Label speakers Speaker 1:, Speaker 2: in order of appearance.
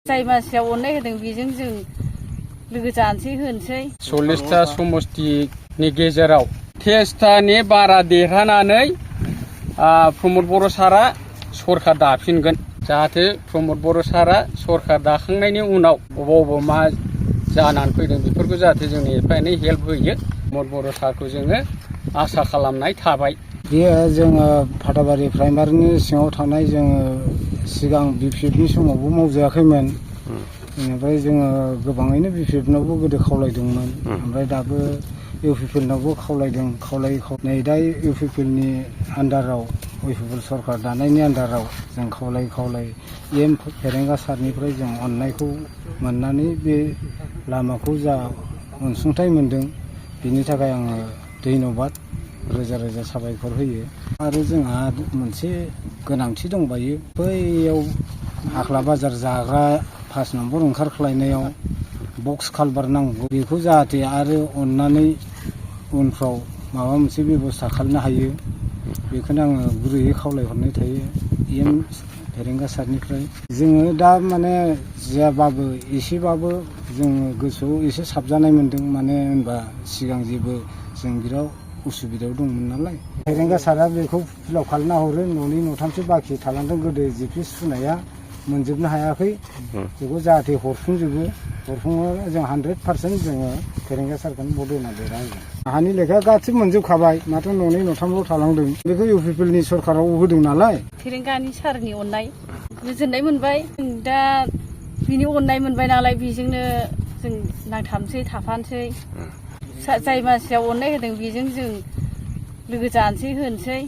Speaker 1: जाय मानसिया अननाय होदों बेजों जों लोगो जानोसै होनोसै
Speaker 2: 40टा समष्टिनि गेजेराव तेस्तानि बारा देरहानानै प्रमद बर' सारा सरकार दाफिनगोन जाहाथे प्रमद बर' सारा सरकार दाखांनायनि उनाव अबाव मा जानानै फैदों बेफोरखौ जाहाथे जोंनो एफा एनै हेल्प होयो प्रमद बर' सारखौ जोङो आसा खालामनाय थाबाय।
Speaker 3: बेयो जोङो फाथाबारि प्राइमारिनि सिङाव थानाय जोङो सिगां बिपिएफनि समावबो मावजायाखैमोन। बेनिफ्राय जोङो गोबाङैनो बिपिएफनावबो गोदो खावलायदोंमोन। ओमफ्राय दाबो इउपिपिएलनावबो खावलायदों नै दा इउपिपिएलनि आन्दाराव इउपिपिएल सरकार दानायनि आन्दाराव जों खावलाय एम फेरेंगा सारनिफ्राय जों अननायखौ मोननानै बे लामाखौ जा अनसुंथाइ मोनदों बिनि थाखाय आङो धन्यबाद रोजा रोजा साबायखर होयो। आरो जोंहा मोनसे गोनांथि दंबायो बैयाव हाख्ला बाजार जाग्रा 5 नम्बर ओंखारख्लायनायाव बक्स कालभार नांगौ बेखौ जाहाथे आरो अननानै उनफ्राव माबा मोनसे बेबस्था खालामनो हायो बेखौनो आङो गुरैयै खावलायहरनाय थायो एम फेरेंगा सारनिफ्राय। जोङो दा माने जायाबाबो एसेबाबो जोङो गोसोआव एसे साबजानाय मोन्दों मानो होनबा सिगां जेबो जों बिराद उसुबिदायाव दंमोन नालाय फेरेंगा सारा बेखौ फिलाप खालामना हरो न'नै न'थामसो बाखि थालांदों गोदो जिपि सुनाया मोनजोबनो हायाखै बेखौ जाहाथे हरफुंजोबो हरफुङोबा जों 100% जोङो फेरेंगा सारखौनो भट होना देरहागोन। हानि लेखा गासिबो मोनजोबखाबाय माथो न'नै न'थामल' थालांदों बेखौ इउपिपिएलनि सरकाराव होदों नालाय।
Speaker 1: फेरेंगानि सारनि अननाय गोजोननाय मोनबाय जों दा बिनि अननाय मोनबाय नालाय बेजोंनो जों नांथाबनोसै थाफानोसै जाय मानसिया अननाय होदों बेजों जों लोगो जानोसै होनोसै।